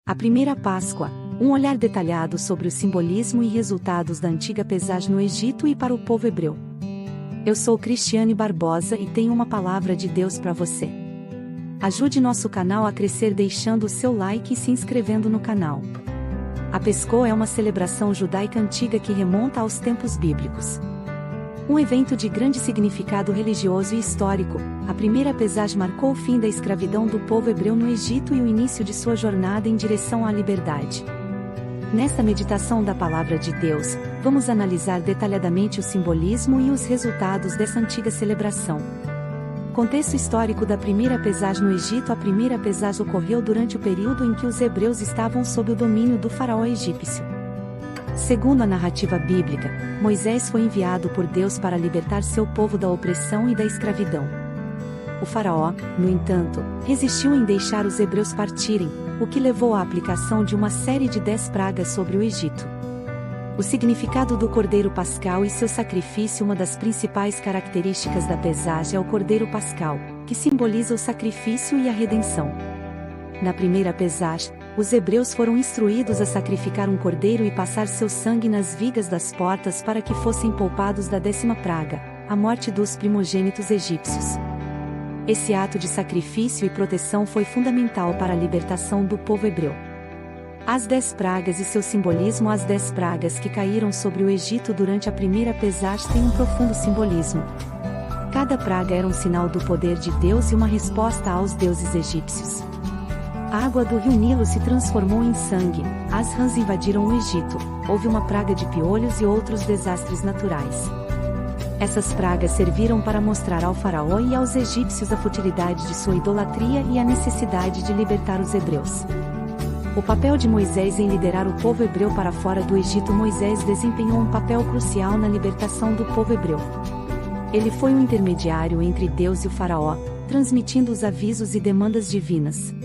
A primeira Páscoa, um olhar detalhado sobre o simbolismo e resultados da antiga pesagem no Egito e para o povo hebreu. Eu sou Cristiane Barbosa e tenho uma palavra de Deus para você. Ajude nosso canal a crescer deixando o seu like e se inscrevendo no canal. A Páscoa é uma celebração judaica antiga que remonta aos tempos bíblicos. Um evento de grande significado religioso e histórico, a primeira pesagem marcou o fim da escravidão do povo hebreu no Egito e o início de sua jornada em direção à liberdade. Nesta meditação da Palavra de Deus, vamos analisar detalhadamente o simbolismo e os resultados dessa antiga celebração. Contexto histórico da primeira pesagem no Egito. A primeira pesagem ocorreu durante o período em que os hebreus estavam sob o domínio do faraó egípcio. Segundo a narrativa bíblica, Moisés foi enviado por Deus para libertar seu povo da opressão e da escravidão. O faraó, no entanto, resistiu em deixar os hebreus partirem, o que levou à aplicação de uma série de 10 pragas sobre o Egito. O significado do Cordeiro Pascal e seu sacrifício. Uma das principais características da pesagem é o Cordeiro Pascal, que simboliza o sacrifício e a redenção. Na primeira pesagem, os hebreus foram instruídos a sacrificar um cordeiro e passar seu sangue nas vigas das portas para que fossem poupados da 10ª praga, a morte dos primogênitos egípcios. Esse ato de sacrifício e proteção foi fundamental para a libertação do povo hebreu. As 10 pragas e seu simbolismo. As 10 pragas que caíram sobre o Egito durante a primeira pesagem têm um profundo simbolismo. Cada praga era um sinal do poder de Deus e uma resposta aos deuses egípcios. A água do rio Nilo se transformou em sangue, as rãs invadiram o Egito, houve uma praga de piolhos e outros desastres naturais. Essas pragas serviram para mostrar ao faraó e aos egípcios a futilidade de sua idolatria e a necessidade de libertar os hebreus. O papel de Moisés em liderar o povo hebreu para fora do Egito. Moisés desempenhou um papel crucial na libertação do povo hebreu. Ele foi um intermediário entre Deus e o faraó, transmitindo os avisos e demandas divinas.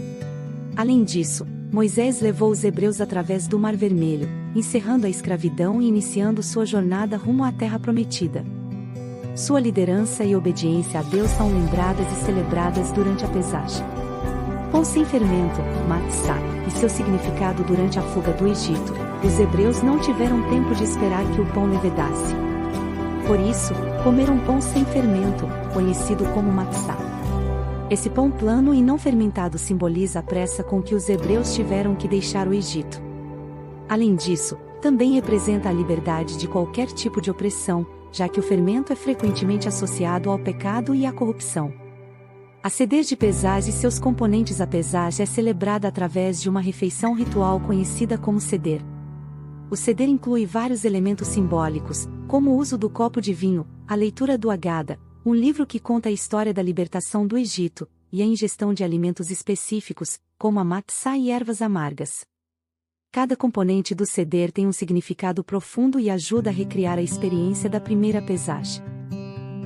Além disso, Moisés levou os hebreus através do Mar Vermelho, encerrando a escravidão e iniciando sua jornada rumo à Terra Prometida. Sua liderança e obediência a Deus são lembradas e celebradas durante a pesagem. Pão sem fermento, matzá, e seu significado. Durante a fuga do Egito, os hebreus não tiveram tempo de esperar que o pão levedasse. Por isso, comeram pão sem fermento, conhecido como matzá. Esse pão plano e não fermentado simboliza a pressa com que os hebreus tiveram que deixar o Egito. Além disso, também representa a liberdade de qualquer tipo de opressão, já que o fermento é frequentemente associado ao pecado e à corrupção. A seder de pesagem e seus componentes. A pesagem é celebrada através de uma refeição ritual conhecida como seder. O seder inclui vários elementos simbólicos, como o uso do copo de vinho, a leitura do Agada, um livro que conta a história da libertação do Egito, e a ingestão de alimentos específicos, como a matzá e ervas amargas. Cada componente do seder tem um significado profundo e ajuda a recriar a experiência da primeira pesagem.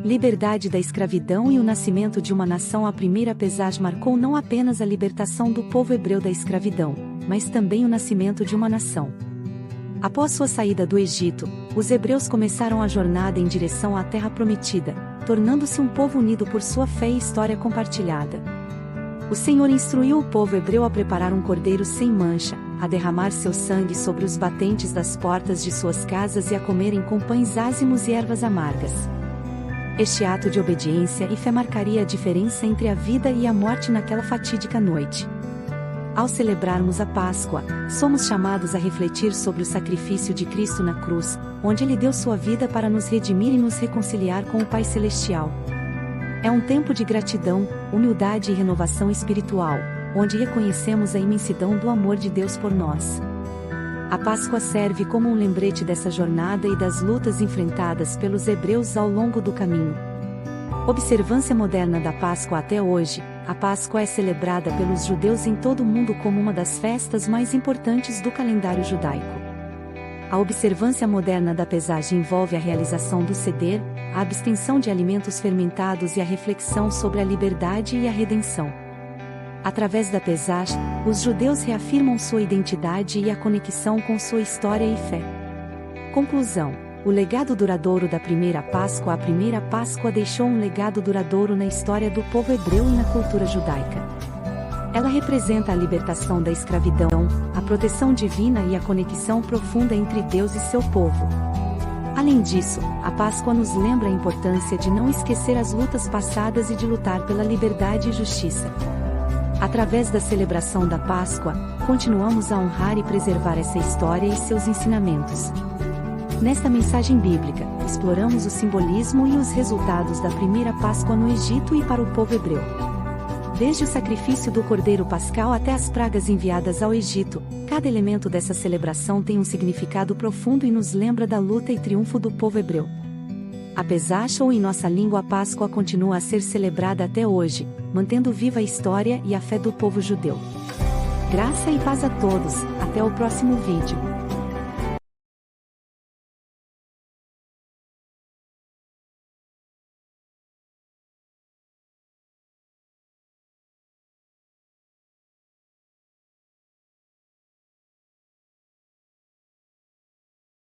Liberdade da escravidão e o nascimento de uma nação. A primeira pesagem marcou não apenas a libertação do povo hebreu da escravidão, mas também o nascimento de uma nação. Após sua saída do Egito, os hebreus começaram a jornada em direção à Terra Prometida, tornando-se um povo unido por sua fé e história compartilhada. O Senhor instruiu o povo hebreu a preparar um cordeiro sem mancha, a derramar seu sangue sobre os batentes das portas de suas casas e a comerem com pães ázimos e ervas amargas. Este ato de obediência e fé marcaria a diferença entre a vida e a morte naquela fatídica noite. Ao celebrarmos a Páscoa, somos chamados a refletir sobre o sacrifício de Cristo na cruz, onde Ele deu sua vida para nos redimir e nos reconciliar com o Pai Celestial. É um tempo de gratidão, humildade e renovação espiritual, onde reconhecemos a imensidão do amor de Deus por nós. A Páscoa serve como um lembrete dessa jornada e das lutas enfrentadas pelos hebreus ao longo do caminho. Observância moderna da Páscoa. Até hoje, a Páscoa é celebrada pelos judeus em todo o mundo como uma das festas mais importantes do calendário judaico. A observância moderna da pesagem envolve a realização do seder, a abstenção de alimentos fermentados e a reflexão sobre a liberdade e a redenção. Através da pesagem, os judeus reafirmam sua identidade e a conexão com sua história e fé. Conclusão: o legado duradouro da primeira Páscoa. A primeira Páscoa deixou um legado duradouro na história do povo hebreu e na cultura judaica. Ela representa a libertação da escravidão, a proteção divina e a conexão profunda entre Deus e seu povo. Além disso, a Páscoa nos lembra a importância de não esquecer as lutas passadas e de lutar pela liberdade e justiça. Através da celebração da Páscoa, continuamos a honrar e preservar essa história e seus ensinamentos. Nesta mensagem bíblica, exploramos o simbolismo e os resultados da primeira Páscoa no Egito e para o povo hebreu. Desde o sacrifício do Cordeiro Pascal até as pragas enviadas ao Egito, cada elemento dessa celebração tem um significado profundo e nos lembra da luta e triunfo do povo hebreu. Apesar ou em nossa língua, a Páscoa continua a ser celebrada até hoje, mantendo viva a história e a fé do povo judeu. Graça e paz a todos, até o próximo vídeo.